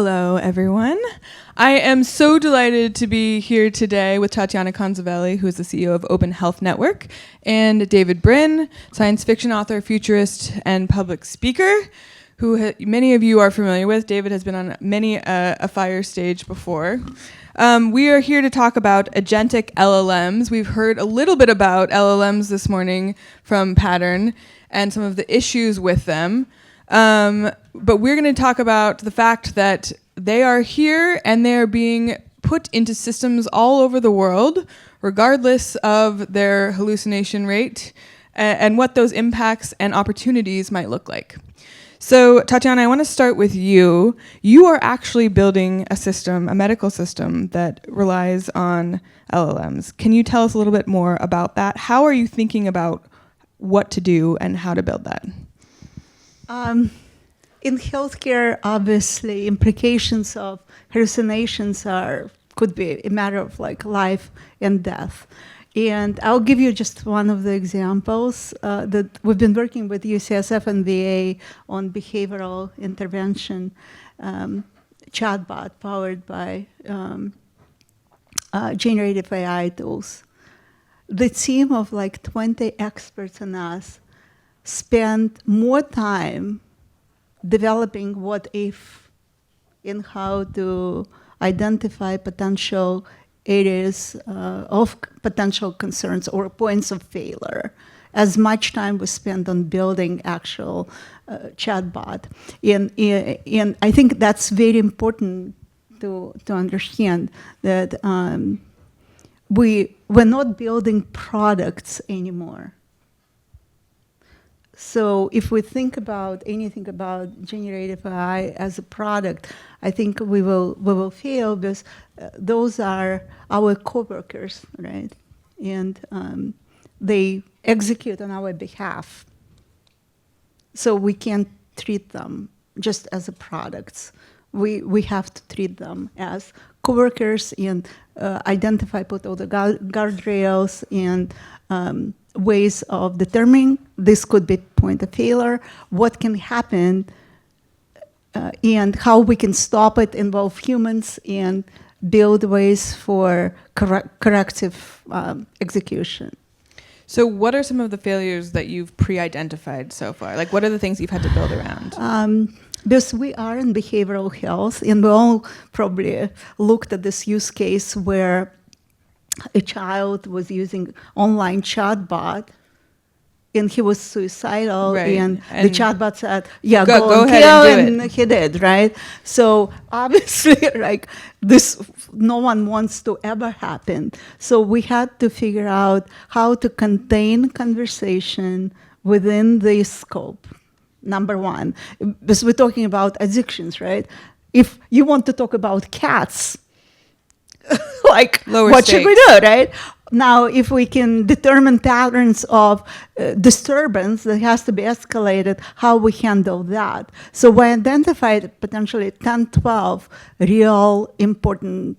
Hello, everyone. I am so delighted to be here today with Tatyana Kanzaveli, who is the CEO of Open Health Network, and David Brin, science fiction author, futurist, and public speaker, who many of you are familiar with. David has been on many a fire stage before. We are here to talk about agentic LLMs. We've heard a little bit about LLMs this morning from Pattern and some of the issues with them. But we're going to talk about the fact that they are here and they are being put into systems all over the world, regardless of their hallucination rate, and what those impacts and opportunities might look like. So, Tatyana, I want to start with you. You are actually building a system, a medical system, that relies on LLMs. Can you tell us a little bit more about that? How are you thinking about what to do and how to build that? In healthcare, obviously, implications of hallucinations could be a matter of like life and death. And I'll give you just one of the examples that we've been working with UCSF and VA on behavioral intervention chatbot powered by generative AI tools. The team of like 20 experts and us spent more time developing what if and how to identify potential areas of potential concerns or points of failure. As much time was spent on building actual chatbot. And I think that's very important to understand that we're not building products anymore. So if we think about anything about generative AI as a product, I think we will fail because those are our coworkers, right? And they execute on our behalf. So we can't treat them just as a products. We have to treat them as coworkers and identify, put all the guardrails and ways of determining this could be point of failure, what can happen, and how we can stop it, involve humans, and build ways for corrective execution. So what are some of the failures that you've pre-identified so far? Like, what are the things you've had to build around? Because we are in behavioral health, and we all probably looked at this use case where a child was using online chatbot, and he was suicidal, right. and the chatbot said, "Yeah, go and ahead kill," and do and he did, right? So obviously, like this, no one wants to ever happen. So we had to figure out how to contain conversation within the scope. Number one, because we're talking about addictions, right? If you want to talk about cats, like, lower what stakes. should we do, right? Now, if we can determine patterns of disturbance that has to be escalated, how we handle that. So we identified potentially 10, 12 real important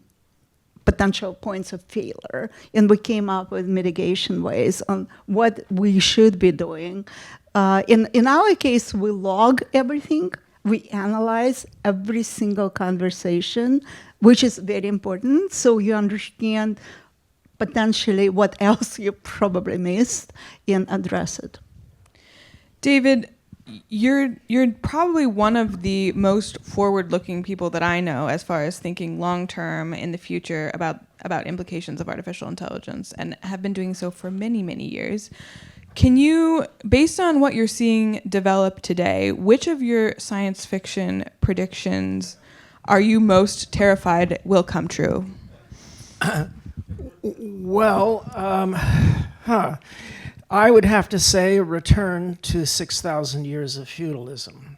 potential points of failure, and we came up with mitigation ways on what we should be doing. In our case, we log everything. We analyze every single conversation, which is very important, so you understand potentially what else you probably missed and address it. David, you're probably one of the most forward-looking people that I know as far as thinking long-term in the future about implications of artificial intelligence, and have been doing so for many, many years. Can you, based on what you're seeing develop today, which of your science fiction predictions are you most terrified will come true? I would have to say a return to 6,000 years of feudalism,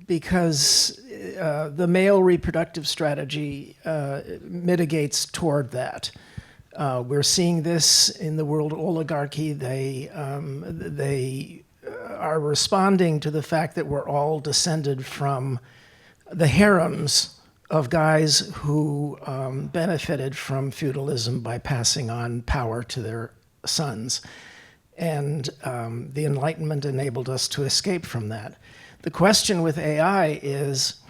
because the male reproductive strategy mitigates toward that. We're seeing this in the world oligarchy. They are responding to the fact that we're all descended from the harems of guys who benefited from feudalism by passing on power to their sons. And the Enlightenment enabled us to escape from that. The question with AI is,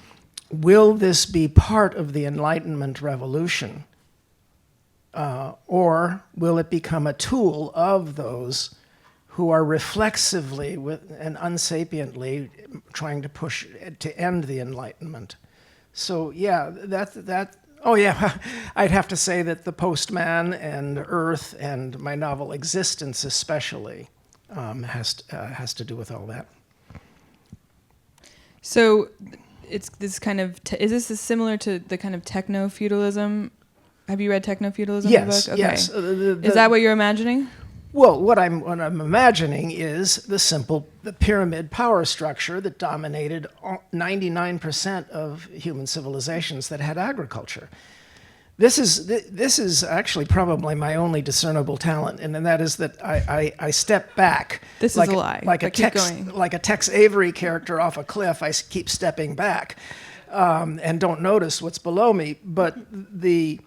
will this be part of the Enlightenment revolution? Or will it become a tool of those who are reflexively and unsapiently trying to push to end the Enlightenment? So yeah, oh yeah, I'd have to say that The Postman and Earth and my novel Existence especially has to do with all that. So it's this kind of, is this similar to the kind of techno-feudalism? Have you read Techno-Feudalism? Yes, the book? Okay. yes. Is that what you're imagining? Well, what I'm imagining is the pyramid power structure that dominated 99% of human civilizations that had agriculture. This is actually probably my only discernible talent, and that is that I step back. This is a lie. Like a Tex Avery character off a cliff. I keep stepping back and don't notice what's below me. But the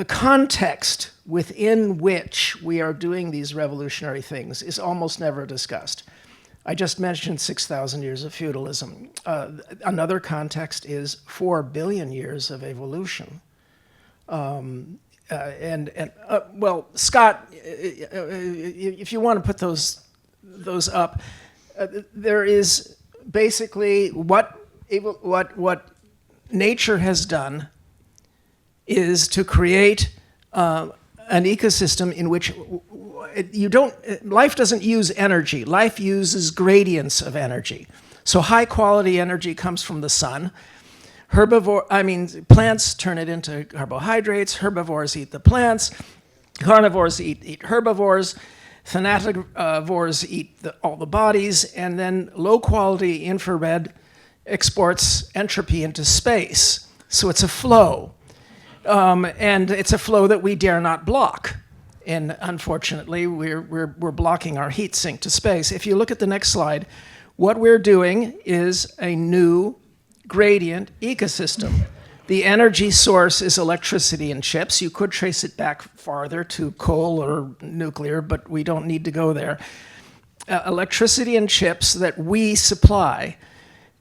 context within which we are doing these revolutionary things is almost never discussed. I just mentioned 6,000 years of feudalism. Another context is 4 billion years of evolution. Well, Scott, if you want to put those up, there is basically what nature has done is to create an ecosystem in which life doesn't use energy. Life uses gradients of energy. So high quality energy comes from the sun. Plants turn it into carbohydrates. Herbivores eat the plants. Carnivores eat herbivores. Thanativores eat all the bodies. And then low quality infrared exports entropy into space. So it's a flow. And it's a flow that we dare not block. And unfortunately, we're blocking our heat sink to space. If you look at the next slide, what we're doing is a new gradient ecosystem. The energy source is electricity and chips. You could trace it back farther to coal or nuclear, but we don't need to go there. Electricity and chips that we supply.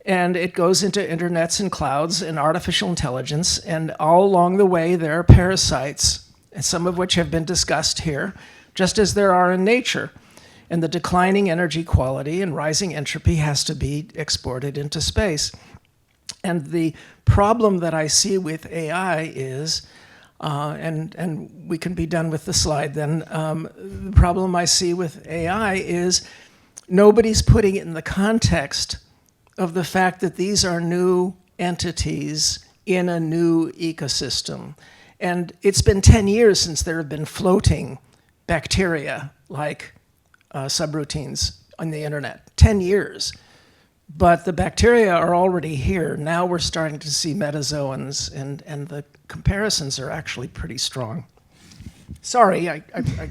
And it goes into internets and clouds and artificial intelligence. And all along the way, there are parasites, some of which have been discussed here, just as there are in nature. And the declining energy quality and rising entropy has to be exported into space. And the problem that I see with AI is, and we can be done with the slide then, the problem I see with AI is nobody's putting it in the context of the fact that these are new entities in a new ecosystem. And it's been 10 years since there have been floating bacteria like subroutines on the internet. 10 years. But the bacteria are already here. Now we're starting to see metazoans, and the comparisons are actually pretty strong. Sorry, I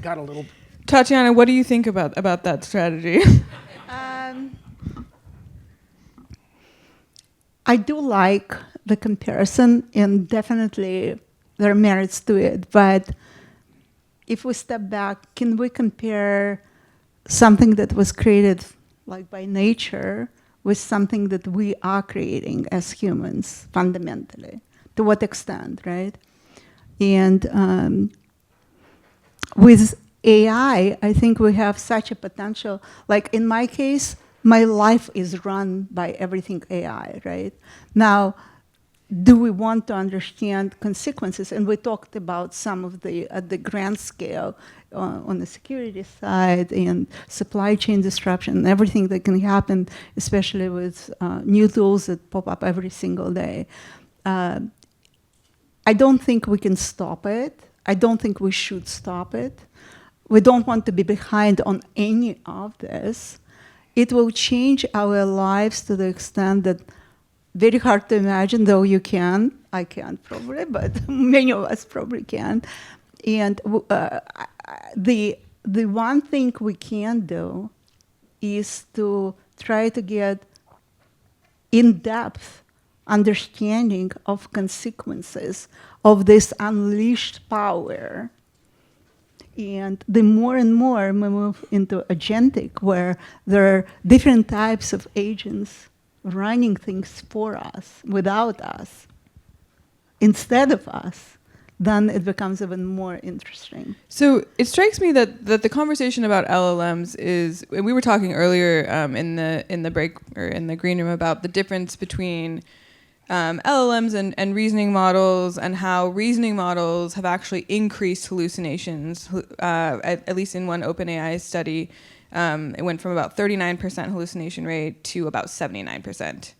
got a little... Tatyana, what do you think about that strategy? I do like the comparison, and definitely there are merits to it. But if we step back, can we compare something that was created like by nature with something that we are creating as humans fundamentally? To what extent, right? And with AI, I think we have such a potential. Like in my case, my life is run by everything AI, right? Now, do we want to understand consequences? And we talked about some of the, at the grand scale, on the security side and supply chain disruption and everything that can happen, especially with new tools that pop up every single day. I don't think we can stop it. I don't think we should stop it. We don't want to be behind on any of this. It will change our lives to the extent that very hard to imagine, though you can. I can't probably, but many of us probably can. And the one thing we can do is to try to get in-depth understanding of consequences of this unleashed power. And the more and more we move into agentic, where there are different types of agents running things for us, without us, instead of us, then it becomes even more interesting. So it strikes me that the conversation about LLMs is, and we were talking earlier in the break or in the green room about the difference between LLMs and reasoning models, and how reasoning models have actually increased hallucinations. At least in one OpenAI study, it went from about 39% hallucination rate to about 79%.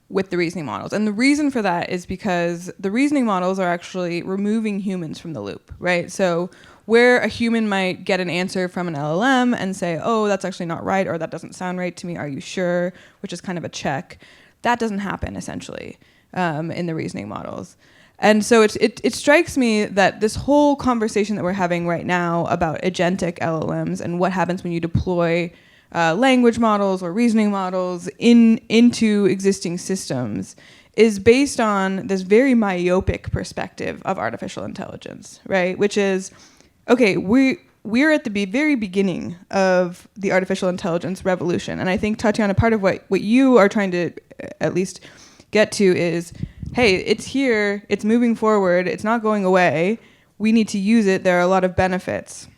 With the reasoning models. And the reason for that is because the reasoning models are actually removing humans from the loop, right? So where a human might get an answer from an LLM and say, oh, that's actually not right, or that doesn't sound right to me, are you sure? Which is kind of a check. That doesn't happen, essentially, in the reasoning models. And so it strikes me that this whole conversation that we're having right now about agentic LLMs and what happens when you deploy language models or reasoning models into existing systems is based on this very myopic perspective of artificial intelligence, right? Which is, okay, we're at the very beginning of the artificial intelligence revolution. And I think, Tatyana, part of what you are trying to at least get to is, hey, it's here, it's moving forward, it's not going away, we need to use it, there are a lot of benefits.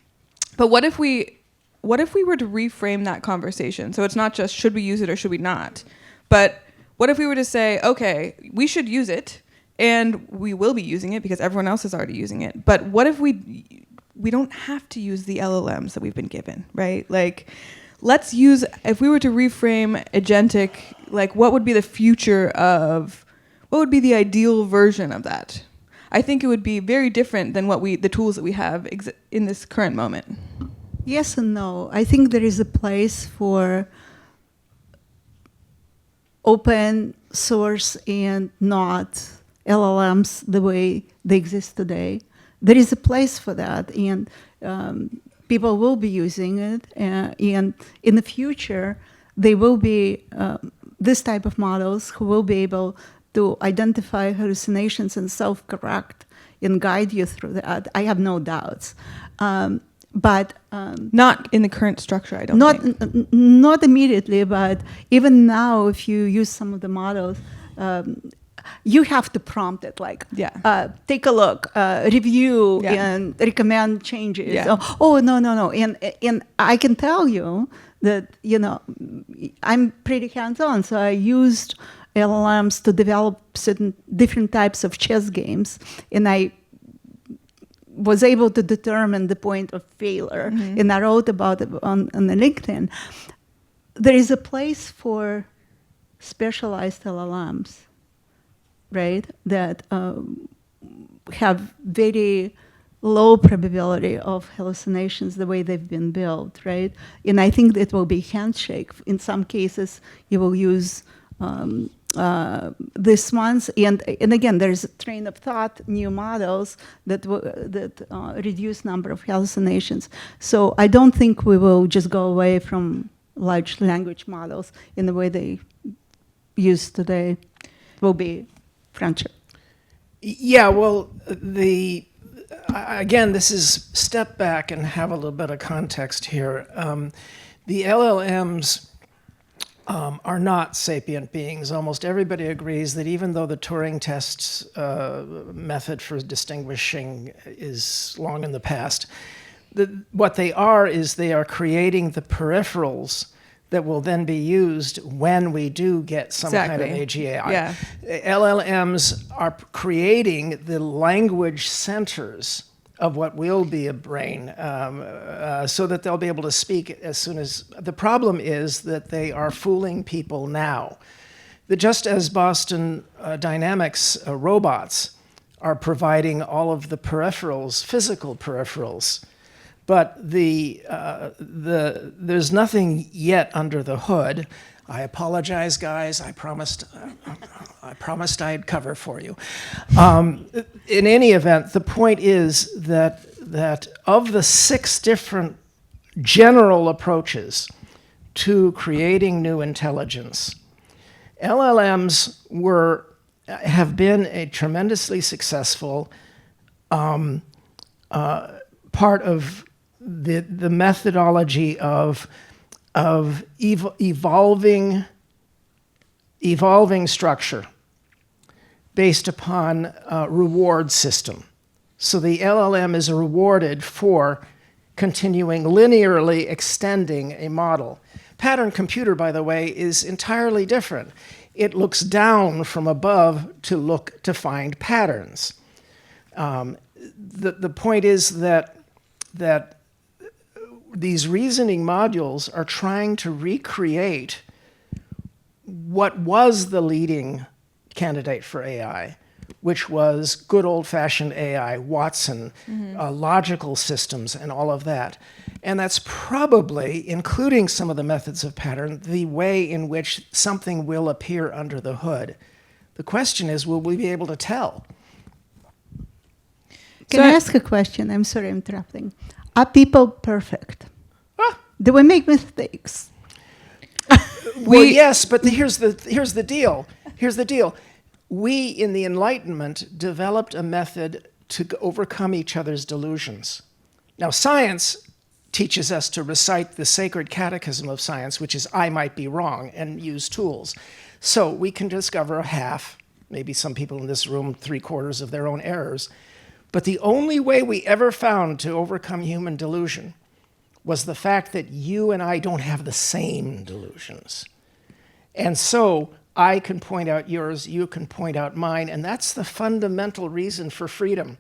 But what if we were to reframe that conversation? So it's not just should we use it or should we not, but what if we were to say, okay, we should use it, and we will be using it because everyone else is already using it. But what if we don't have to use the LLMs that we've been given, right? Like, let's use, if we were to reframe agentic, like what would be the future of, what would be the ideal version of that? I think it would be very different than the tools that we have in this current moment. Yes and no. I think there is a place for open source and not LLMs the way they exist today. There is a place for that, and people will be using it. And in the future, they will be this type of models who will be able to identify hallucinations and self-correct and guide you through that. I have no doubts. But not in the current structure, I don't think. Not immediately, but even now, if you use some of the models, you have to prompt it, like, take a look, review, and recommend changes. Yeah. Oh, no. And I can tell you that, I'm pretty hands-on, so I used LLMs to develop certain different types of chess games, and I was able to determine the point of failure, and I wrote about it on the LinkedIn. There is a place for specialized LLMs, right, that have very low probability of hallucinations the way they've been built, right? And I think it will be handshake. In some cases, you will use this ones, and again, there's a train of thought, new models that reduce number of hallucinations. So I don't think we will just go away from large language models in the way they use today. Will be friendship. Yeah, well, again, this is step back and have a little bit of context here. The LLMs are not sapient beings. Almost everybody agrees that even though the Turing test's method for distinguishing is long in the past, what they are is they are creating the peripherals that will then be used when we do get some kind of AGI. Yeah. LLMs are creating the language centers of what will be a brain, so that they'll be able to speak as soon as... The problem is that they are fooling people now. Just as Boston Dynamics robots are providing all of the peripherals, physical peripherals, but there's nothing yet under the hood. I apologize, guys. I promised I'd cover for you. In any event, the point is that of the 6 different general approaches to creating new intelligence, LLMs have been a tremendously successful part of the methodology of evolving evolving structure based upon a reward system. So the LLM is rewarded for continuing linearly extending a model. Pattern computer, by the way, is entirely different. It looks down from above to find patterns. The point is that these reasoning modules are trying to recreate what was the leading candidate for AI, which was good old-fashioned AI, Watson, logical systems, and all of that. And that's probably, including some of the methods of pattern, the way in which something will appear under the hood. The question is, will we be able to tell? Can I ask a question? I'm sorry, I'm interrupting. Are people perfect? Do we make mistakes? Well, yes, but here's the deal. Here's the deal. We, in the Enlightenment, developed a method to overcome each other's delusions. Now, science teaches us to recite the sacred catechism of science, which is I might be wrong, and use tools. So we can discover a half, maybe some people in this room, 3/4 of their own errors. But the only way we ever found to overcome human delusion was the fact that you and I don't have the same delusions. And so I can point out yours, you can point out mine, and that's the fundamental reason for freedom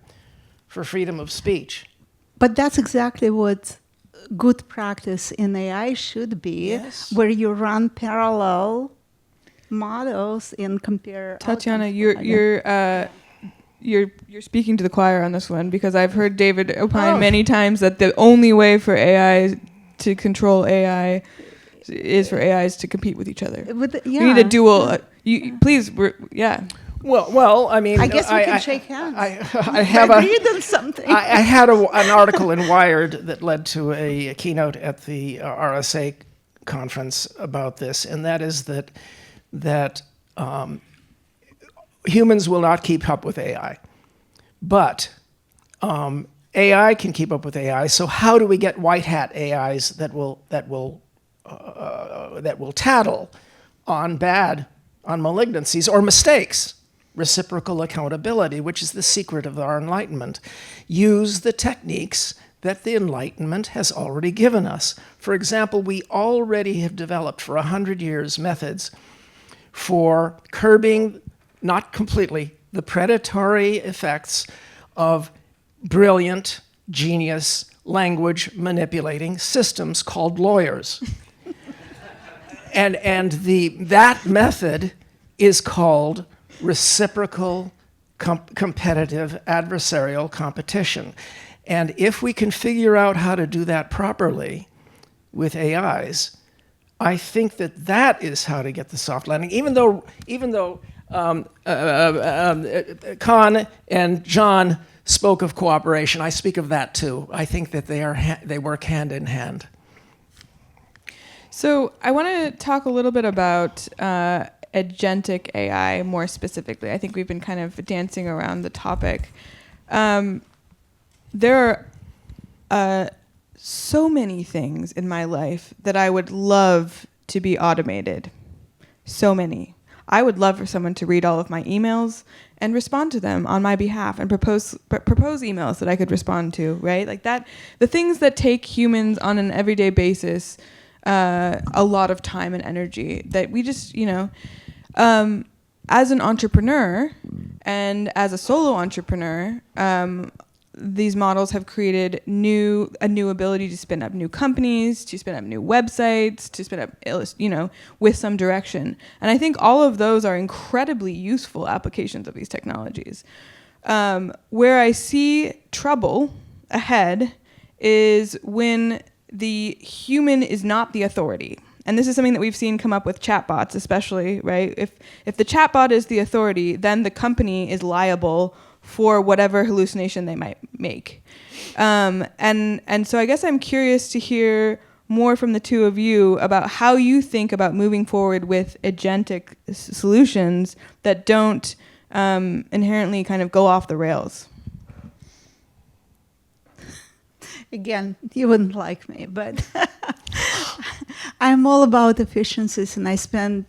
of speech. But that's exactly what good practice in AI should be, Yes. where you run parallel models and compare. Tatyana, outcomes. you're speaking to the choir on this one, because I've heard David opine many times that the only way for AI to control AI is for AIs to compete with each other. We need a dual. Please, yeah. Well, I mean, I guess we can shake hands. I have agreed on something. I had an article in Wired that led to a keynote at the RSA conference about this, and that is that humans will not keep up with AI, but AI can keep up with AI. So how do we get white hat AIs that will tattle on malignancies or mistakes? Reciprocal accountability, which is the secret of our Enlightenment. Use the techniques that the Enlightenment has already given us. For example, we already have developed for 100 years methods for curbing, not completely, the predatory effects of brilliant, genius, language manipulating systems called lawyers. and that method is called reciprocal competitive adversarial competition. And if we can figure out how to do that properly with AIs, I think that is how to get the soft landing. Even though Khan and John spoke of cooperation, I speak of that too. I think that they work hand in hand. So I want to talk a little bit about agentic AI more specifically. I think we've been kind of dancing around the topic. There are so many things in my life that I would love to be automated. So many. I would love for someone to read all of my emails and respond to them on my behalf and propose emails that I could respond to, right? Like that, the things that take humans on an everyday basis a lot of time and energy that we just, as an entrepreneur and as a solo entrepreneur, these models have created a new ability to spin up new companies, to spin up new websites, to spin up, with some direction. And I think all of those are incredibly useful applications of these technologies. Where I see trouble ahead is when the human is not the authority. And this is something that we've seen come up with chatbots, especially, right? If the chatbot is the authority, then the company is liable for whatever hallucination they might make. And so I guess I'm curious to hear more from the two of you about how you think about moving forward with agentic solutions that don't inherently kind of go off the rails. Again, you wouldn't like me, but I'm all about efficiencies, and I spend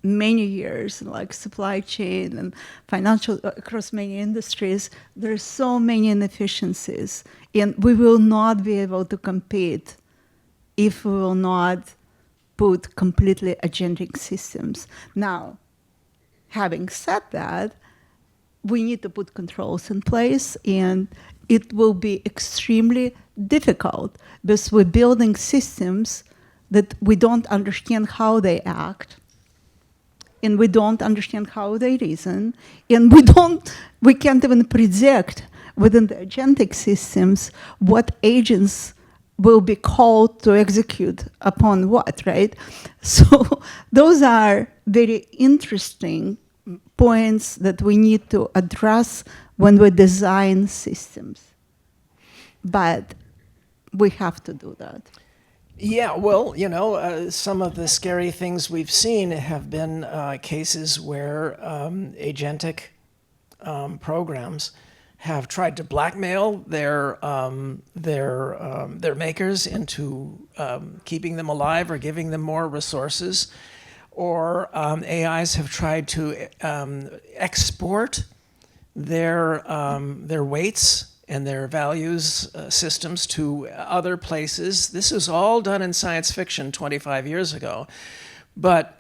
many years, like supply chain and financial, across many industries, there are so many inefficiencies, and we will not be able to compete if we will not put completely agentic systems. Now, having said that, we need to put controls in place, and it will be extremely difficult because we're building systems that we don't understand how they act, and we don't understand how they reason, and we can't even predict within the agentic systems what agents will be called to execute upon what, right? So those are very interesting points that we need to address when we design systems. But we have to do that. Yeah, well, some of the scary things we've seen have been cases where agentic programs have tried to blackmail their makers into keeping them alive or giving them more resources, or AIs have tried to export their weights and their values systems to other places. This was all done in science fiction 25 years ago. But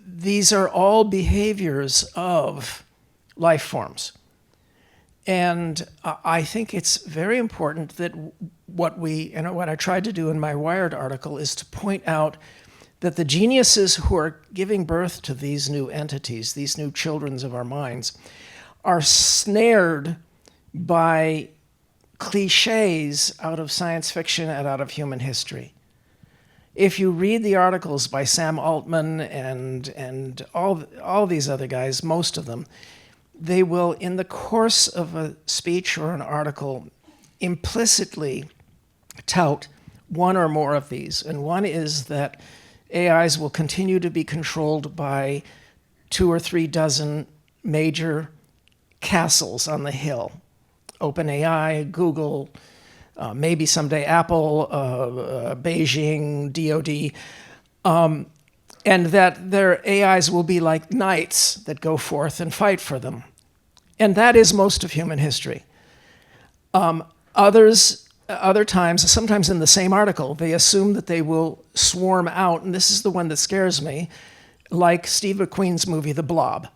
these are all behaviors of life forms. And I think it's very important that what I tried to do in my Wired article is to point out that the geniuses who are giving birth to these new entities, these new children of our minds, are snared by cliches out of science fiction and out of human history. If you read the articles by Sam Altman and all these other guys, most of them, they will, in the course of a speech or an article, implicitly tout one or more of these. And one is that AIs will continue to be controlled by 2 or 3 dozen major castles on the hill. OpenAI, Google, maybe someday Apple, Beijing, DoD, and that their AIs will be like knights that go forth and fight for them. And that is most of human history. Other times, sometimes in the same article, they assume that they will swarm out, and this is the one that scares me, like Steve McQueen's movie, The Blob,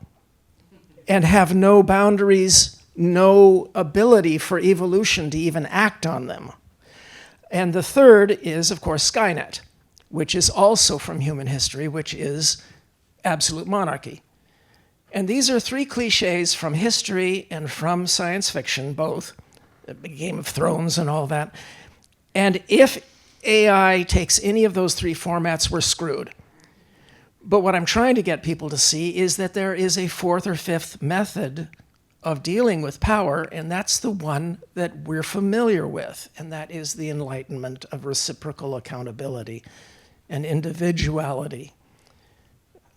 and have no boundaries, no ability for evolution to even act on them. And the third is, of course, Skynet, which is also from human history, which is absolute monarchy. And these are 3 cliches from history and from science fiction, both, Game of Thrones and all that. And if AI takes any of those 3 formats, we're screwed. But what I'm trying to get people to see is that there is a 4th or 5th method of dealing with power, and that's the one that we're familiar with, and that is the enlightenment of reciprocal accountability and individuality.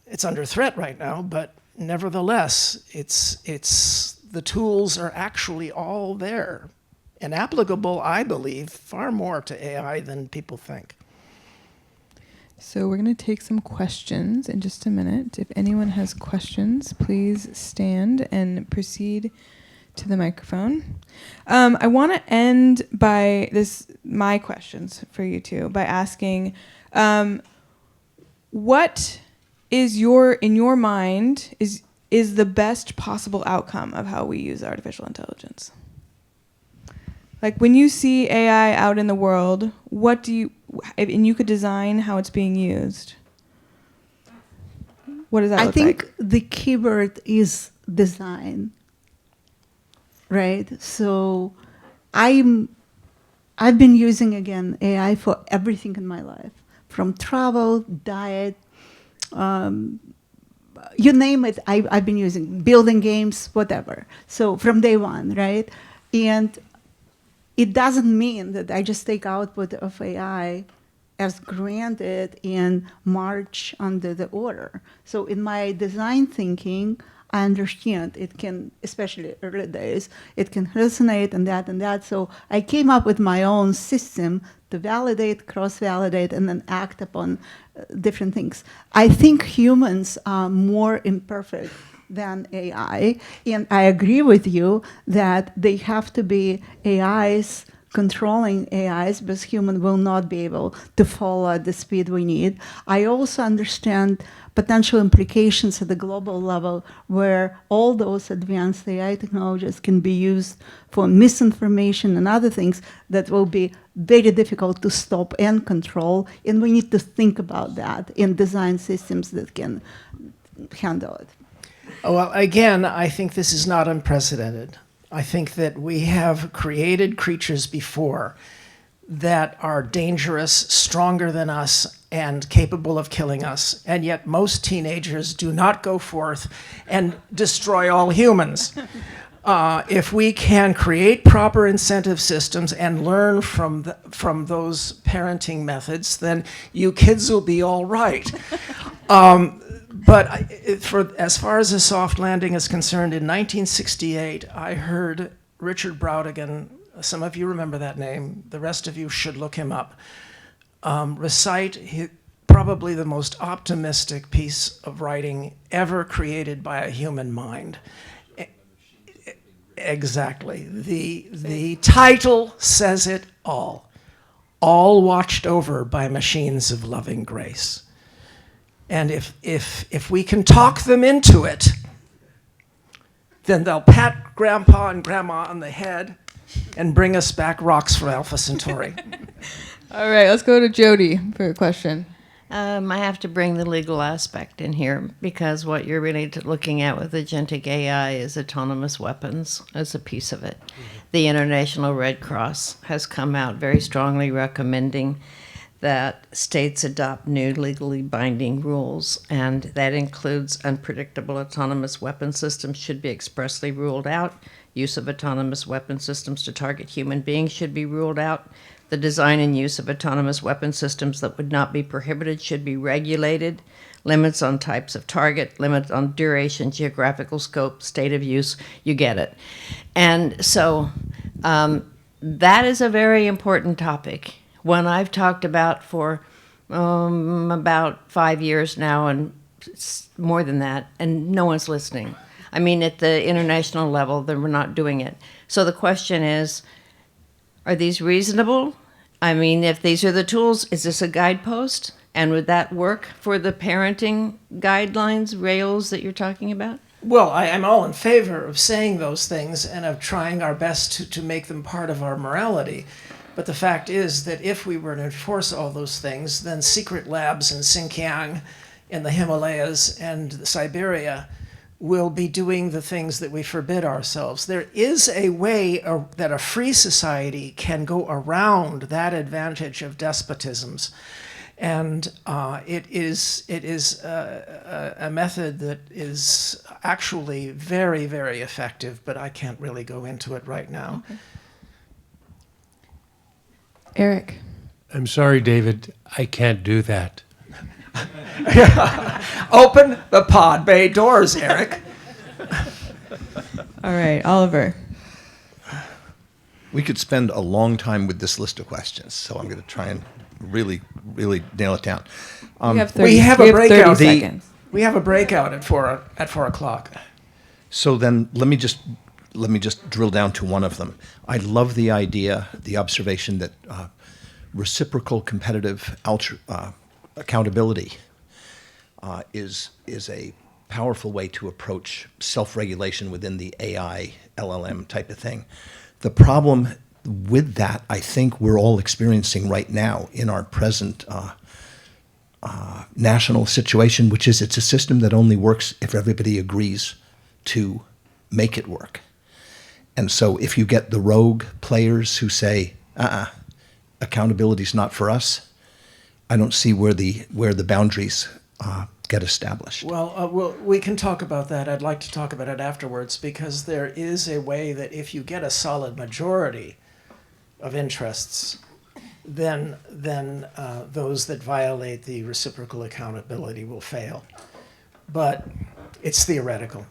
It's under threat right now, but nevertheless, the tools are actually all there and applicable, I believe, far more to AI than people think. So we're going to take some questions in just a minute. If anyone has questions, please stand and proceed to the microphone. I want to end by my questions for you two, by asking, what is in your mind, is the best possible outcome of how we use artificial intelligence? Like when you see AI out in the world, and you could design how it's being used, what does that look like? I think the keyword is design, right? So I've been using, again, AI for everything in my life, from travel, diet, you name it, I've been using, building games, whatever. So from day one, right? And it doesn't mean that I just take output of AI as granted and march under the order. So in my design thinking, I understand it can, especially early days, it can hallucinate and that and that. So I came up with my own system to validate, cross-validate, and then act upon different things. I think humans are more imperfect than AI, and I agree with you that they have to be AIs controlling AIs, because human will not be able to follow at the speed we need. I also understand potential implications at the global level where all those advanced AI technologies can be used for misinformation and other things that will be very difficult to stop and control, and we need to think about that and design systems that can handle it. Well, again, I think this is not unprecedented. I think that we have created creatures before that are dangerous, stronger than us, and capable of killing us. And yet most teenagers do not go forth and destroy all humans. If we can create proper incentive systems and learn from those parenting methods, then you kids will be all right. But as far as a soft landing is concerned, in 1968, I heard Richard Brautigan, some of you remember that name, the rest of you should look him up, recite probably the most optimistic piece of writing ever created by a human mind. Exactly. The title says it all watched over by machines of loving grace. And if we can talk them into it, then they'll pat Grandpa and Grandma on the head and bring us back rocks from Alpha Centauri. All right, let's go to Jody for a question. I have to bring the legal aspect in here because what you're really looking at with Agentic AI is autonomous weapons as a piece of it. The International Red Cross has come out very strongly recommending that states adopt new legally binding rules, and that includes unpredictable autonomous weapon systems should be expressly ruled out. Use of autonomous weapon systems to target human beings should be ruled out. The design and use of autonomous weapon systems that would not be prohibited should be regulated. Limits on types of target, limits on duration, geographical scope, state of use, you get it. And so that is a very important topic. One I've talked about for about 5 years now, and more than that, and no one's listening. I mean, at the international level, we're not doing it. So the question is, are these reasonable? I mean, if these are the tools, is this a guidepost? And would that work for the parenting guidelines, rails that you're talking about? Well, I'm all in favor of saying those things and of trying our best to make them part of our morality. But the fact is that if we were to enforce all those things, then secret labs in Xinjiang, in the Himalayas, and Siberia will be doing the things that we forbid ourselves. There is a way that a free society can go around that advantage of despotisms. And it is a method that is actually very, very effective, but I can't really go into it right now. Okay. Eric. I'm sorry, David. I can't do that. Open the pod bay doors, Eric. All right, Oliver. We could spend a long time with this list of questions, so I'm going to try and really, really nail it down. We have 30 seconds. We have a breakout at 4 o'clock. So then let me just drill down to one of them. I love the idea, the observation that reciprocal competitive accountability is a powerful way to approach self-regulation within the AI, LLM type of thing. The problem with that, I think we're all experiencing right now in our present national situation, which is it's a system that only works if everybody agrees to make it work. And so if you get the rogue players who say, accountability's not for us, I don't see where the boundaries get established. Well, we can talk about that. I'd like to talk about it afterwards, because there is a way that if you get a solid majority of interests, then those that violate the reciprocal accountability will fail. But it's theoretical.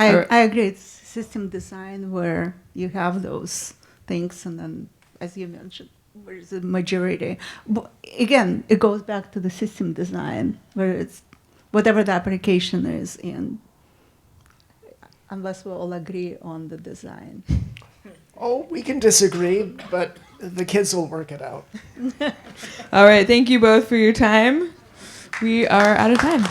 I agree. It's system design where you have those things, and then, as you mentioned, where's the majority? But again, it goes back to the system design, where it's whatever the application is, and unless we all agree on the design. Oh, we can disagree, but the kids will work it out. All right. Thank you both for your time. We are out of time.